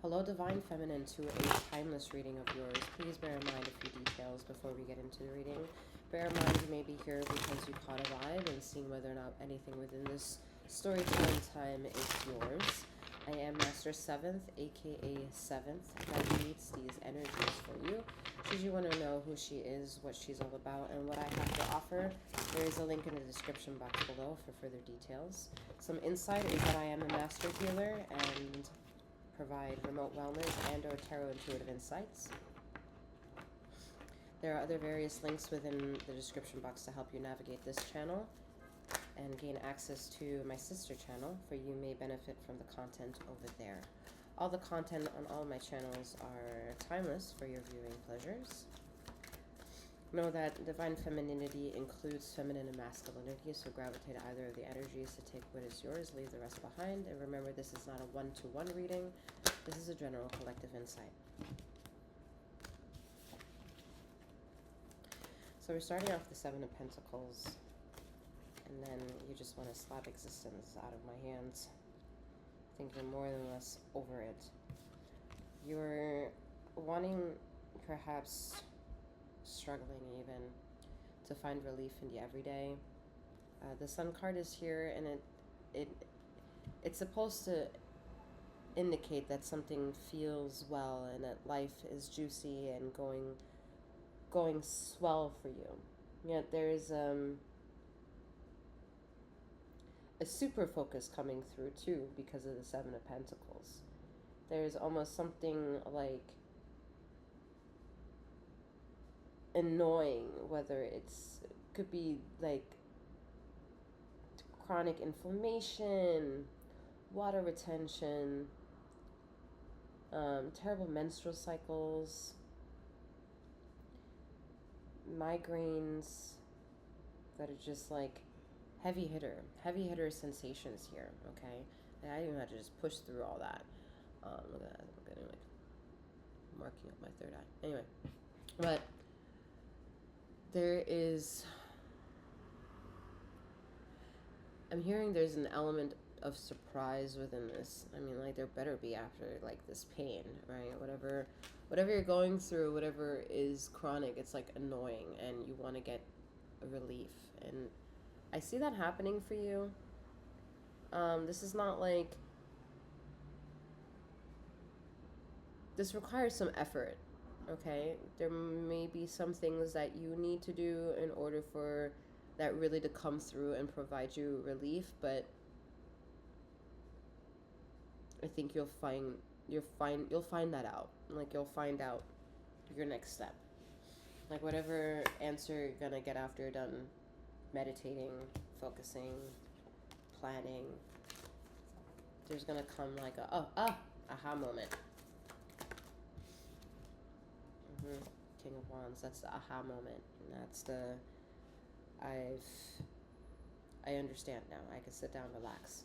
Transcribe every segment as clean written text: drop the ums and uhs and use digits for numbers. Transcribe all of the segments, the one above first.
Hello, Divine Feminine, to a timeless reading of yours. Please bear in mind a few details before we get into the reading. Bear in mind you may be here because you caught a vibe and seeing whether or not anything within this storytelling time is yours. I am Master Seventh, aka Seventh, that reads these energies for you. Should you want to know who she is, what she's all about, and what I have to offer, there is a link in the description box below for further details. Some insight is that I am a master healer and provide remote wellness and or tarot intuitive insights. There are other various links within the description box to help you navigate this channel and gain access to my sister channel, for you may benefit from the content over there. All the content on all my channels are timeless for your viewing pleasures. Know that divine femininity includes feminine and masculinity, so gravitate to either of the energies to take what is yours, leave the rest behind. And remember, this is not a one-to-one reading. This is a general collective insight. So we're starting off the Seven of Pentacles, and then you just want to slap existence out of my hands. I think you're more than less over it. You're wanting, perhaps struggling even, to find relief in the everyday. The Sun card is here, and it's supposed to indicate that something feels well and that life is juicy and going swell for you. Yet there's a super focus coming through too because of the Seven of Pentacles. There's almost something like annoying, whether could be like chronic inflammation, water retention, terrible menstrual cycles, migraines that are just like heavy hitter sensations here. Okay, and I didn't have to just push through all that. Look at that, I'm getting like marking up my third eye. Anyway, but I'm hearing there's an element of surprise within this. I mean, like, there better be after, like, this pain, right? Whatever you're going through, whatever is chronic, it's, like, annoying, and you want to get a relief. And I see that happening for you. This is not, like... This requires some effort, okay? There may be some things that you need to do in order for that really to come through and provide you relief, but I think you'll find that out. Like, you'll find out your next step. Like, whatever answer you're gonna get after you're done meditating, focusing, planning, there's gonna come like aha moment. King of Wands, that's the aha moment. And that's the I understand now. I can sit down and relax.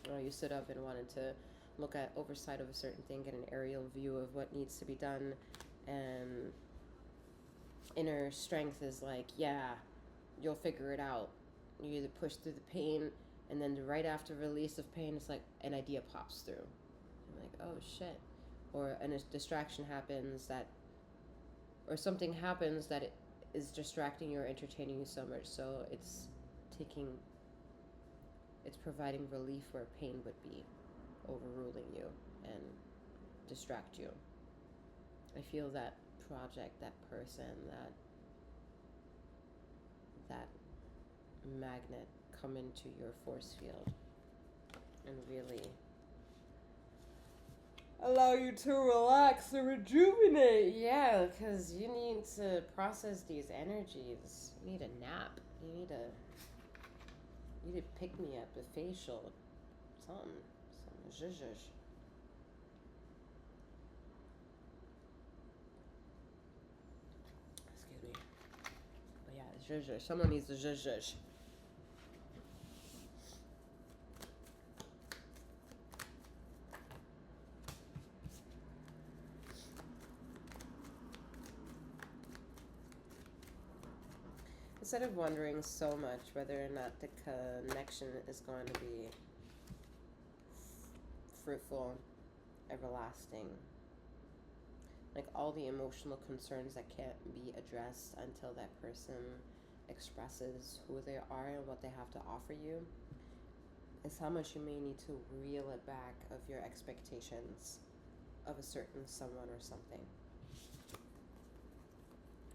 You know, you stood up and wanted to look at oversight of a certain thing, get an aerial view of what needs to be done, and inner strength is like, yeah, you'll figure it out. You either push through the pain, and then right after release of pain, it's like an idea pops through. I'm like, oh shit. Or a distraction happens or something happens that it is distracting you or entertaining you so much, so it's providing relief where pain would be overruling you and distract you. I feel that project, that person, that magnet come into your force field and really allow you to relax and rejuvenate. Yeah, because you need to process these energies. You need a nap. You need to pick me up, a facial, something zhuzh. Excuse me. But yeah, zhuzh. Someone needs the zhuzh. Instead of wondering so much whether or not the connection is going to be fruitful, everlasting. Like all the emotional concerns that can't be addressed until that person expresses who they are and what they have to offer you, is how much you may need to reel it back of your expectations of a certain someone or something.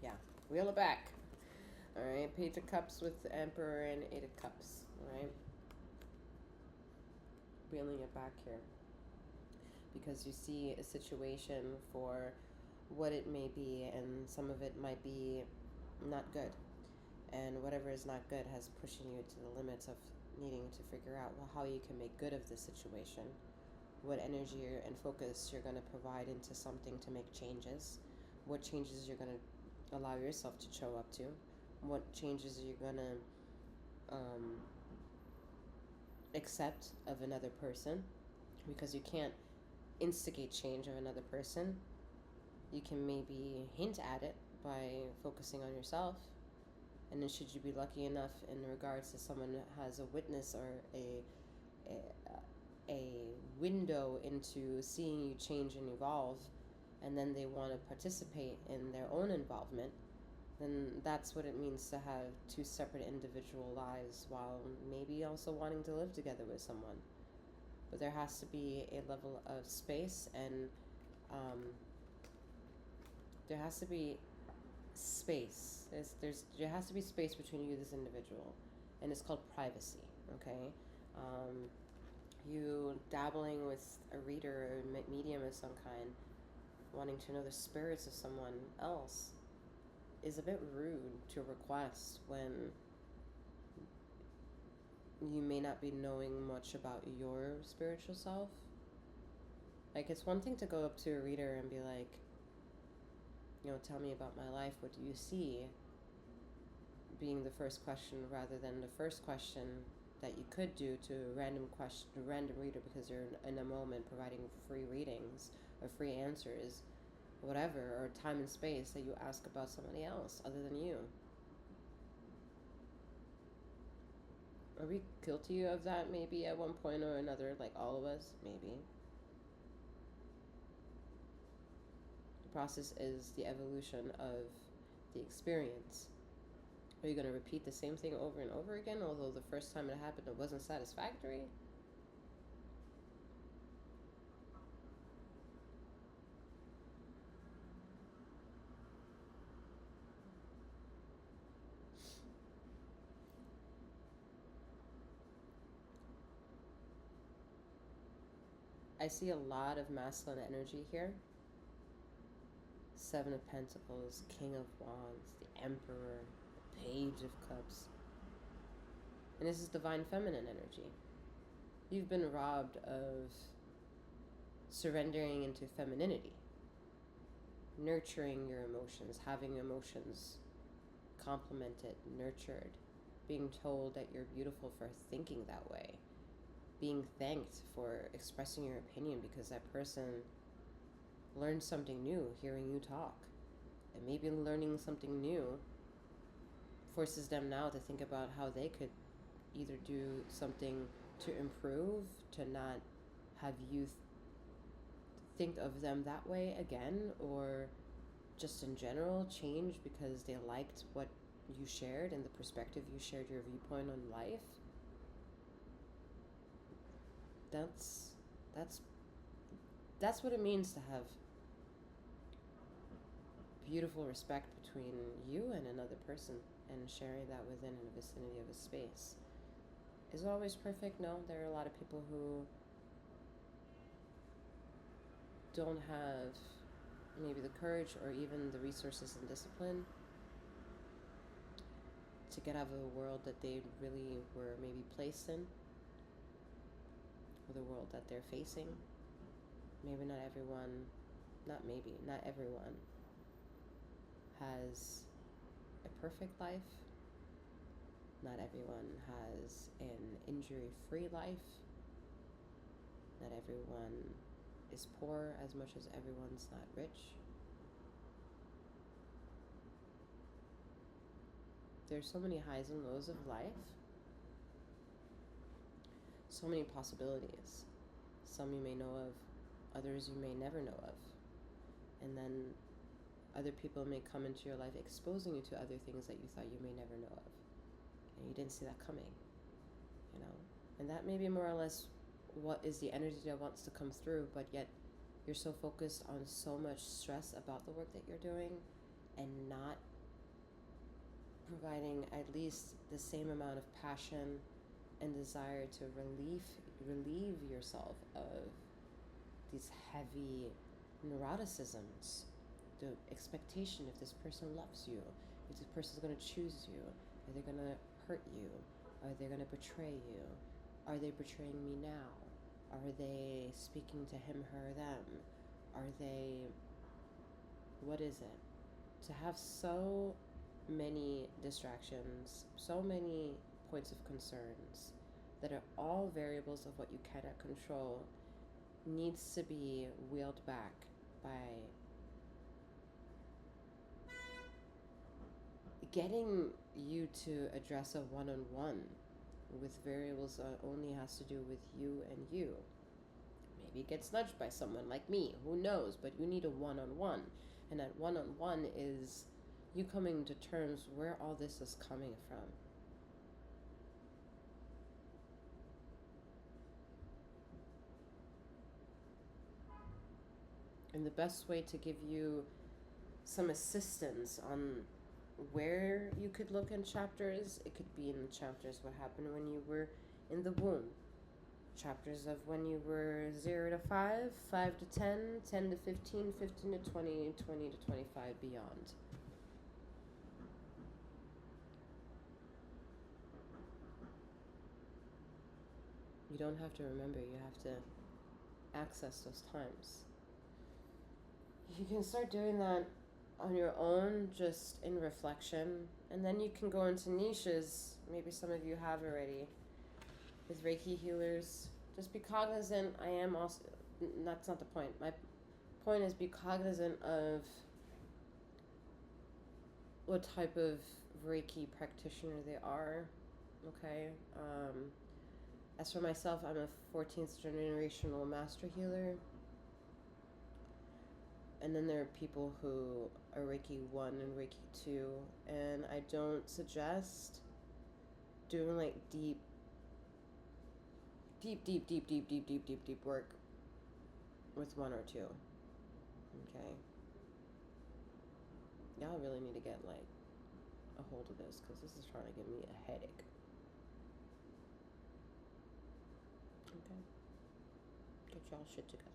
Yeah, reel it back. Alright, Page of Cups with the Emperor and Eight of Cups. Alright, reeling it back here. Because you see a situation for what it may be, and some of it might be not good. And whatever is not good has pushing you to the limits of needing to figure out, well, how you can make good of the situation, what energy and focus you're going to provide into something to make changes, what changes you're going to allow yourself to show up to, what changes you're going to accept of another person, because you can't instigate change of another person. You can maybe hint at it by focusing on yourself. And then should you be lucky enough in regards to someone that has a witness or a window into seeing you change and evolve, and then they want to participate in their own involvement, then that's what it means to have two separate individual lives while maybe also wanting to live together with someone. But there has to be a level of space, and there has to be space. There has to be space between you and this individual, and it's called privacy. Okay, you dabbling with a reader or medium of some kind, wanting to know the spirits of someone else, is a bit rude to request when you may not be knowing much about your spiritual self. Like, it's one thing to go up to a reader and be like, tell me about my life, what do you see? Being the first question, rather than the first question that you could do to a random reader, because you're in a moment providing free readings or free answers, whatever, or time and space that you ask about somebody else other than you. Are we guilty of that maybe at one point or another, like all of us? Maybe. The process is the evolution of the experience. Are you going to repeat the same thing over and over again, although the first time it happened it wasn't satisfactory? I see a lot of masculine energy here. Seven of Pentacles, King of Wands, the Emperor, the Page of Cups. And this is divine feminine energy. You've been robbed of surrendering into femininity, nurturing your emotions, having emotions complimented, nurtured, being told that you're beautiful for thinking that way, being thanked for expressing your opinion because that person learned something new hearing you talk. And maybe learning something new forces them now to think about how they could either do something to improve, to not have you think of them that way again, or just in general change because they liked what you shared and the perspective you shared, your viewpoint on life. That's what it means to have beautiful respect between you and another person, and sharing that within the vicinity of a space. Is it always perfect? No, there are a lot of people who don't have maybe the courage or even the resources and discipline to get out of the world that they really were maybe placed in, or the world that they're facing. Maybe not everyone, not everyone has a perfect life. Not everyone has an injury-free life. Not everyone is poor as much as everyone's not rich. There's so many highs and lows of life. So many possibilities. Some you may know of Others you may never know of. And then other people may come into your life exposing you to other things that you thought you may never know of. And you didn't see that coming, you know? And that may be more or less what is the energy that wants to come through, but yet you're so focused on so much stress about the work that you're doing and not providing at least the same amount of passion and desire to relieve yourself of these heavy neuroticisms, the expectation if this person loves you, if this person's going to choose you, are they going to hurt you, are they going to betray you, are they betraying me now, are they speaking to him, her, them, are they, what is it? To have so many distractions, so many points of concerns that are all variables of what you cannot control needs to be wheeled back by getting you to address a one-on-one with variables that only has to do with you and you. Maybe it gets nudged by someone like me, who knows, but you need a one-on-one. And that one-on-one is you coming to terms where all this is coming from. And the best way to give you some assistance on where you could look in chapters, it could be in the chapters what happened when you were in the womb. Chapters of when you were 0 to 5, 5 to 10, 10 to 15, 15 to 20, 20 to 25, beyond. You don't have to remember, you have to access those times. You can start doing that on your own, just in reflection, and then you can go into niches, maybe some of you have already, with Reiki healers. Just be cognizant, I am also, that's not the point. My point is be cognizant of what type of Reiki practitioner they are, okay? As for myself, I'm a 14th generational master healer. And then there are people who are Reiki 1 and Reiki 2, and I don't suggest doing like deep work with 1 or 2. Okay? Y'all really need to get like a hold of this, because this is trying to give me a headache. Okay? Get y'all shit together.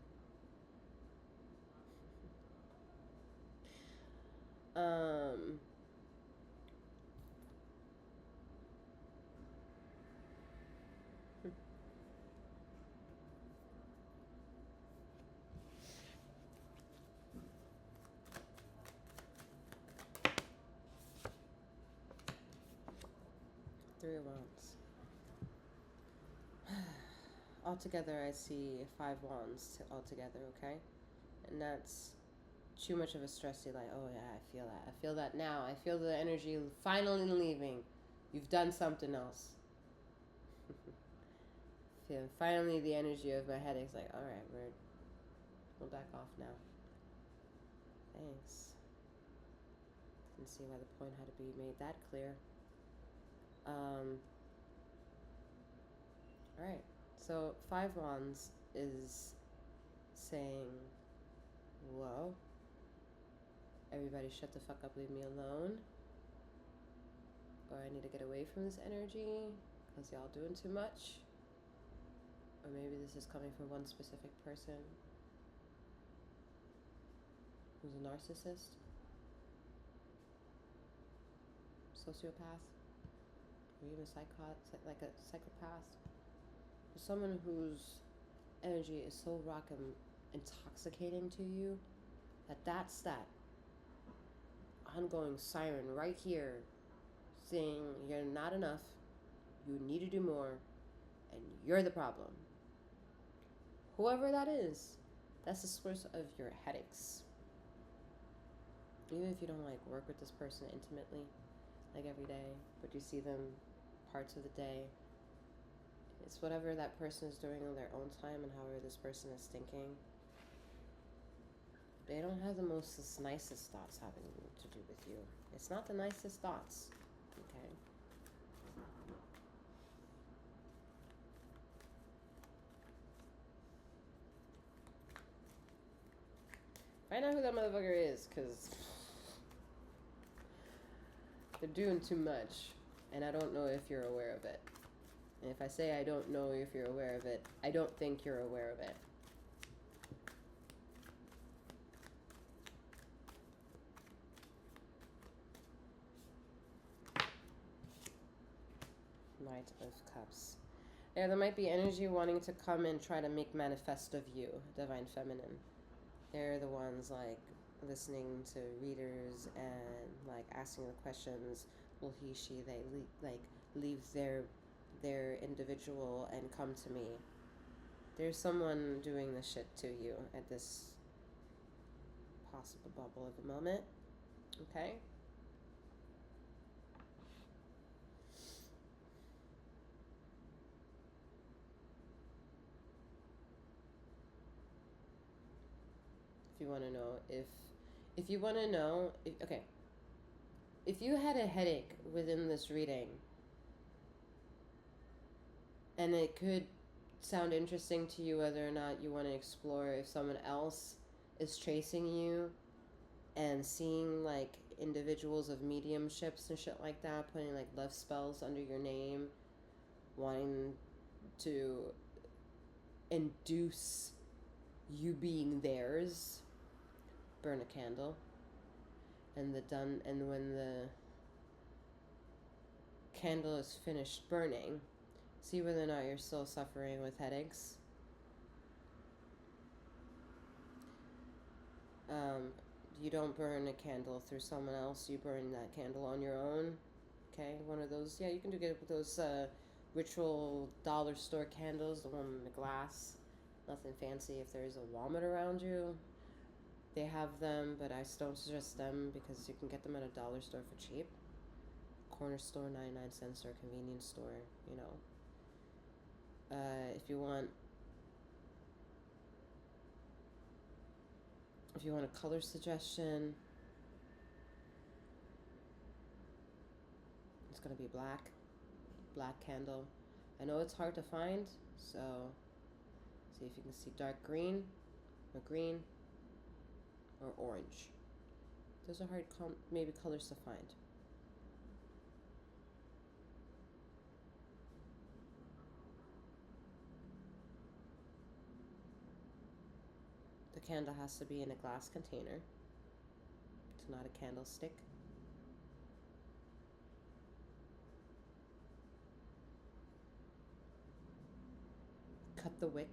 3 of Wands. Altogether, I see 5 Wands altogether, okay? And that's too much of a stressy, like, oh yeah, I feel that. I feel that now. I feel the energy finally leaving. You've done something else. Finally, the energy of my headache's like, all right, we'll back off now. Thanks. Didn't see why the point had to be made that clear. Alright, so 5 Wands is saying, whoa, everybody shut the fuck up, leave me alone. Or I need to get away from this energy because y'all doing too much. Or maybe this is coming from one specific person who's a narcissist, sociopath, or even like a psychopath. Someone whose energy is so intoxicating to you that's that ongoing siren right here saying you're not enough, you need to do more, and you're the problem. Whoever that is, that's the source of your headaches. Even if you don't like work with this person intimately, like every day, but you see them parts of the day, it's whatever that person is doing on their own time and however this person is thinking. they don't have the most nicest thoughts having to do with you. It's not the nicest thoughts, okay? Find out who that motherfucker is, because they're doing too much, and I don't know if you're aware of it. And if I say I don't know if you're aware of it, I don't think you're aware of it. Knight of Cups. Yeah, there might be energy wanting to come and try to make manifest of you, Divine Feminine. They're the ones, like, listening to readers and, like, asking the questions. Will he, she, they, leave their individual and come to me. There's someone doing this shit to you at this possible bubble of a moment. Okay? If you want to know if you want to know, okay. If you had a headache within this reading, and it could sound interesting to you whether or not you want to explore if someone else is tracing you and seeing, like, individuals of mediumships and shit like that, putting, like, love spells under your name, wanting to induce you being theirs, burn a candle. And when the candle is finished burning, see whether or not you're still suffering with headaches. You don't burn a candle through someone else, you burn that candle on your own. Okay, one of those, yeah, you can get those ritual dollar store candles, the one in the glass. Nothing fancy. If there's a Walmart around you, they have them, but I don't suggest them because you can get them at a dollar store for cheap. Corner store, 99 cents, or convenience store, you know. If you want a color suggestion, it's going to be black candle. I know it's hard to find, so see if you can see dark green or orange. Those are hard maybe colors to find. The candle has to be in a glass container. It's not a candlestick. Cut the wick.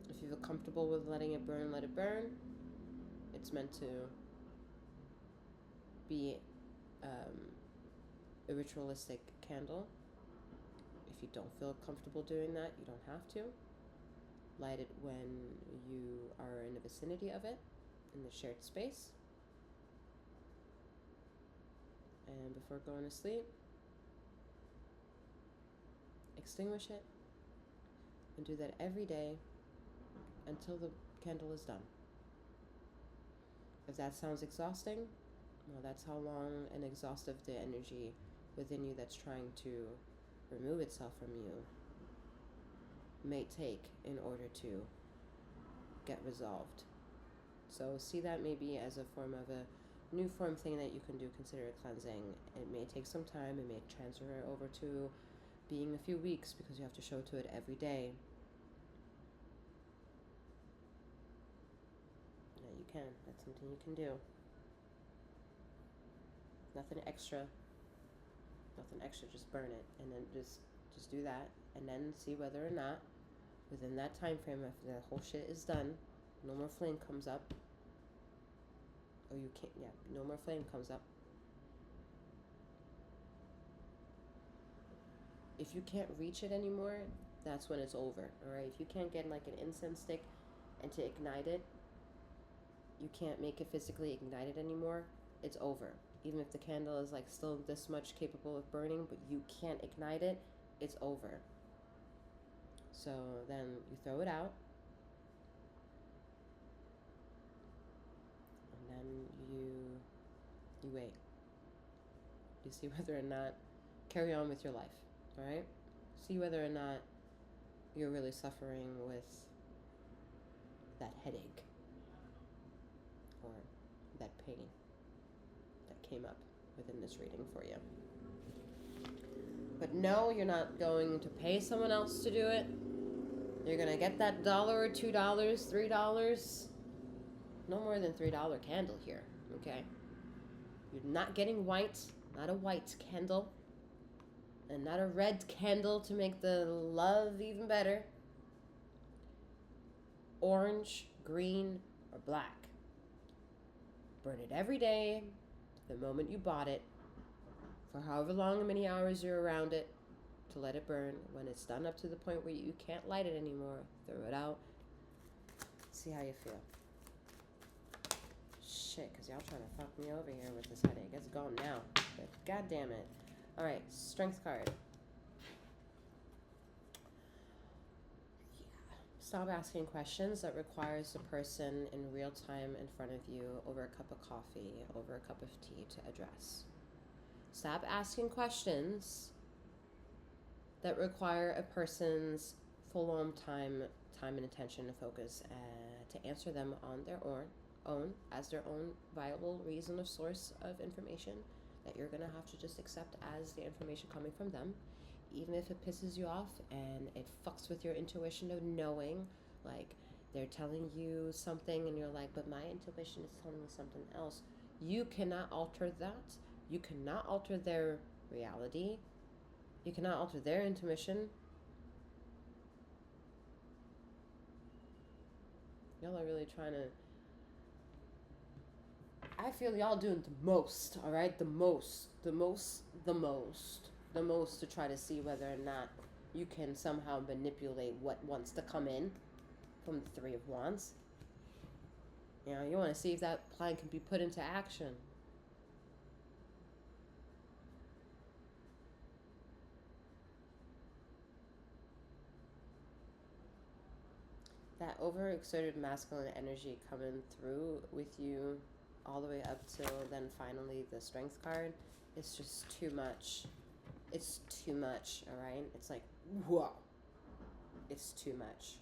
If you feel comfortable with letting it burn, let it burn. It's meant to be a ritualistic candle. If you don't feel comfortable doing that, you don't have to. Light it when you are in the vicinity of it, in the shared space. And before going to sleep, extinguish it. And do that every day until the candle is done. If that sounds exhausting, well, that's how long and exhaustive the energy within you that's trying to remove itself from you may take in order to get resolved. So see that maybe as a form of a new form thing that you can do. Consider it cleansing. It may take some time. It may transfer over to being a few weeks because you have to show to it every day. Yeah, you can. That's something you can do. Nothing extra. Just burn it, and then just do that, and then see whether or not within that time frame, after the whole shit is done, no more flame comes up. Or you can't. Yeah, no more flame comes up. If you can't reach it anymore, that's when it's over. Alright, if you can't get like an incense stick and to ignite it, you can't make it physically ignite it anymore, it's over. Even if the candle is like still this much capable of burning, but you can't ignite it, it's over. So then you throw it out, and you wait. You see whether or not carry on with your life, all right? See whether or not you're really suffering with that headache or that pain that came up within this reading for you. But no, you're not going to pay someone else to do it. You're going to get that $1 or $2, $3. No more than $3 candle here, okay? You're not getting white, not a white candle, and not a red candle to make the love even better. Orange, green, or black. Burn it every day, the moment you bought it, for however long, many hours you're around it, to let it burn. When it's done up to the point where you can't light it anymore, throw it out. See how you feel. Shit, because y'all trying to fuck me over here with this headache. It's gone now. But god damn it. Alright, strength card. Stop asking questions that requires the person in real time in front of you over a cup of coffee, over a cup of tea to address. Stop asking questions that require a person's full-on time and attention and focus to answer them on their own as their own viable reason of source of information that you're going to have to just accept as the information coming from them, even if it pisses you off and it fucks with your intuition of knowing, like they're telling you something and you're like, but my intuition is telling me something else. You cannot alter that. You cannot alter their reality. You cannot alter their intuition. Y'all are really trying to... I feel y'all doing the most, all right? The most to try to see whether or not you can somehow manipulate what wants to come in from the Three of Wands. You know, you want to see if that plan can be put into action. That overexerted masculine energy coming through with you all the way up till then finally the strength card, it's just too much. It's too much, all right? It's like, whoa. It's too much.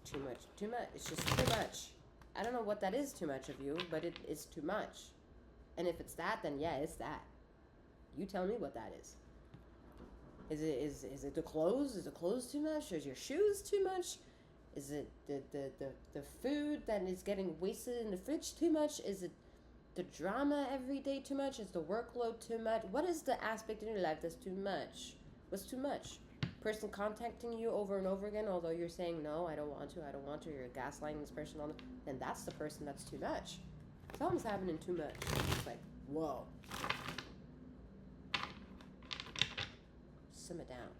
Too much. Too much. It's just too much. I don't know what that is too much of you, but it is too much. And if it's that, then yeah, it's that. You tell me what that is. Is it the clothes? Is the clothes too much? Is your shoes too much? Is it the food that is getting wasted in the fridge too much? Is it the drama every day too much? Is the workload too much? What is the aspect in your life that's too much? What's too much? Person contacting you over and over again, although you're saying, no, I don't want to, you're gaslighting this person on, then that's the person that's too much. Something's happening too much. It's like, whoa. Simmer down.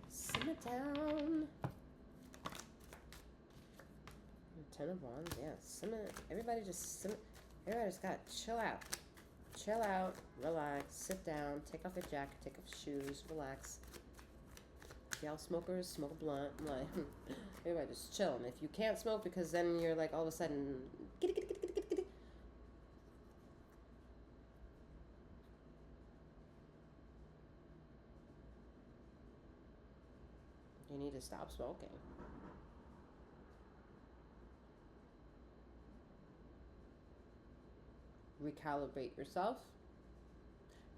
Simmer down. 10 of Wands, yeah. Simmer. Everybody just simmer. Everybody just gotta chill out. Chill out, relax, sit down, take off your jacket, take off your shoes, relax. Y'all smokers, smoke a blunt. I'm like, everybody just chill. And if you can't smoke because then you're like all of a sudden, giddy. You need to stop smoking. Recalibrate yourself,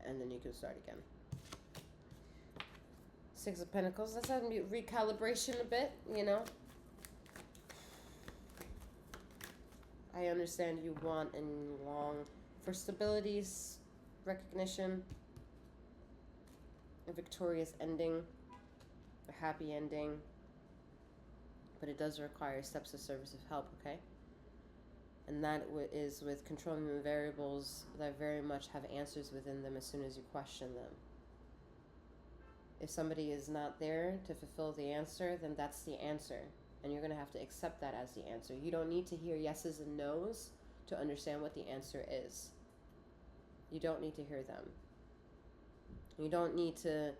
and then you can start again. Six of Pentacles, let's have recalibration a bit, you know. I understand you want and long for stability, recognition, a victorious ending, a happy ending, but it does require steps of service of help, okay? And that is with controlling the variables that very much have answers within them as soon as you question them. If somebody is not there to fulfill the answer, then that's the answer. And you're going to have to accept that as the answer. You don't need to hear yeses and nos to understand what the answer is. You don't need to hear them. You don't need to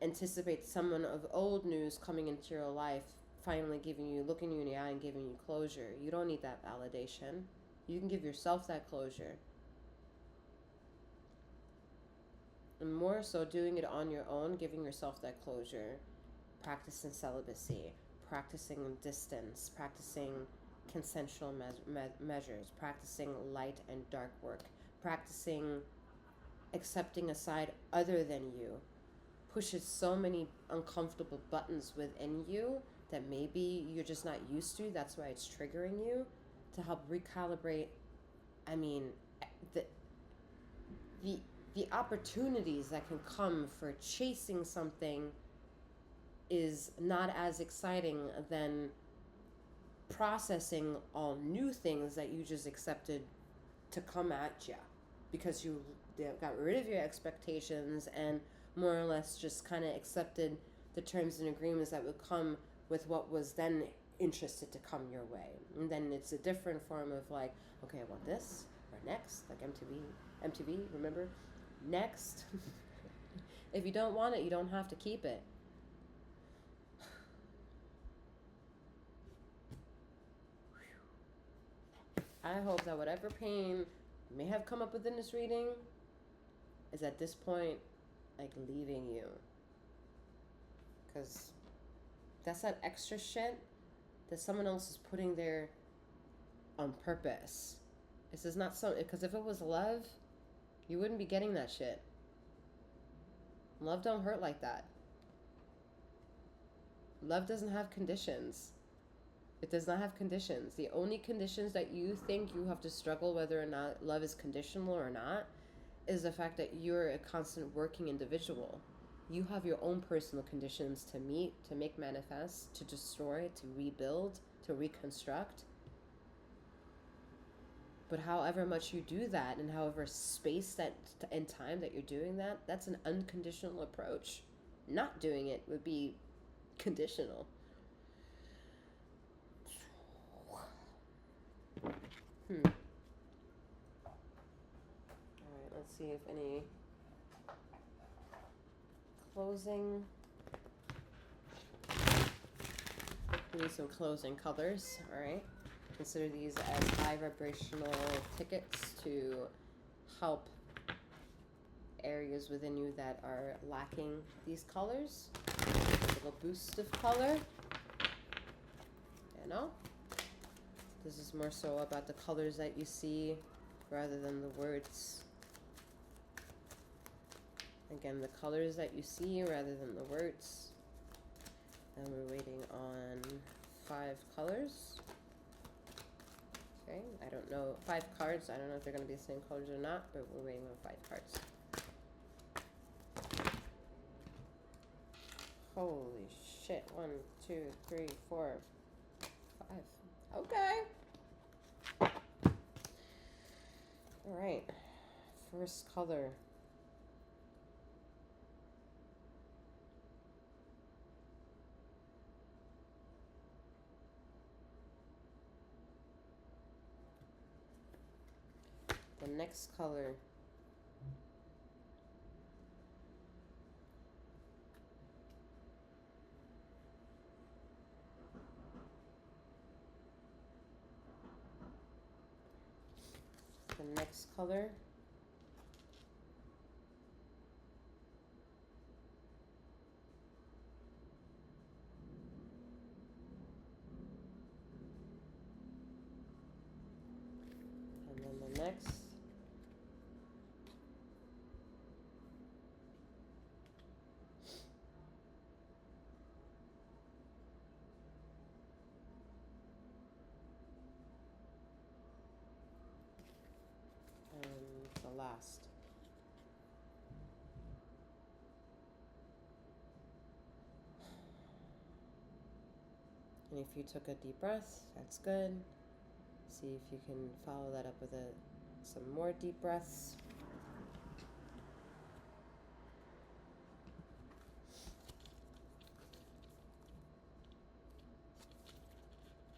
anticipate someone of old news coming into your life finally looking you in the eye and giving you closure. You don't need that validation. You can give yourself that closure. And more so doing it on your own, giving yourself that closure, practicing celibacy, practicing distance, practicing consensual measures, practicing light and dark work, practicing accepting a side other than you, pushes so many uncomfortable buttons within you that maybe you're just not used to. That's why it's triggering you, to help recalibrate. I mean, the the opportunities that can come for chasing something is not as exciting than processing all new things that you just accepted to come at you, because you got rid of your expectations and more or less just kind of accepted the terms and agreements that would come with what was then interested to come your way. And then it's a different form of like, okay, I want this, or next, like MTV, remember? Next. If you don't want it, you don't have to keep it. I hope that whatever pain may have come up within this reading is at this point like leaving you, because that's that extra shit that someone else is putting there on purpose. This is not so, because if it was love, you wouldn't be getting that shit. Love don't hurt like that. Love doesn't have conditions. It does not have conditions. The only conditions that you think you have to struggle whether or not love is conditional or not is the fact that you're a constant working individual. You have your own personal conditions to meet, to make manifest, to destroy, to rebuild, to reconstruct. But however much you do that, and however space that and time that you're doing that, that's an unconditional approach. Not doing it would be conditional. Alright, let's see if any closing. We need some closing colors, alright? Consider these as high vibrational tickets to help areas within you that are lacking these colors. A little boost of color. You know? This is more so about the colors that you see rather than the words. Again, the colors that you see rather than the words. And we're waiting on 5 colors. Okay, I don't know, 5 cards. I don't know if they're going to be the same colors or not, but we're waiting on 5 cards. Holy shit. 1, 2, 3, 4, 5. Okay. Alright. First color. The next color. The next color. And then the next. And the last. And if you took a deep breath, that's good. See if you can follow that up with some more deep breaths.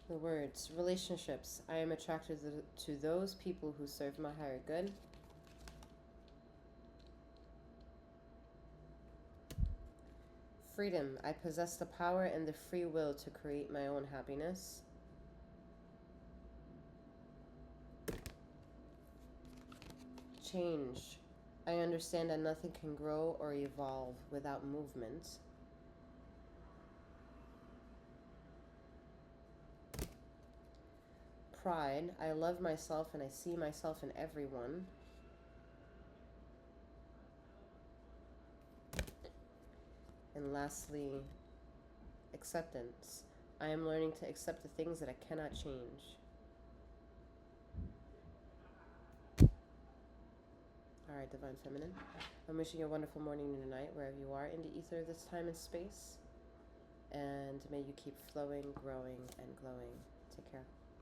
The words, relationships. I am attracted to those people who serve my higher good. Freedom. I possess the power and the free will to create my own happiness. Change. I understand that nothing can grow or evolve without movement. Pride. I love myself and I see myself in everyone. And lastly, acceptance. I am learning to accept the things that I cannot change. Alright, Divine Feminine. I'm wishing you a wonderful morning and night wherever you are in the ether of this time and space. And may you keep flowing, growing, and glowing. Take care.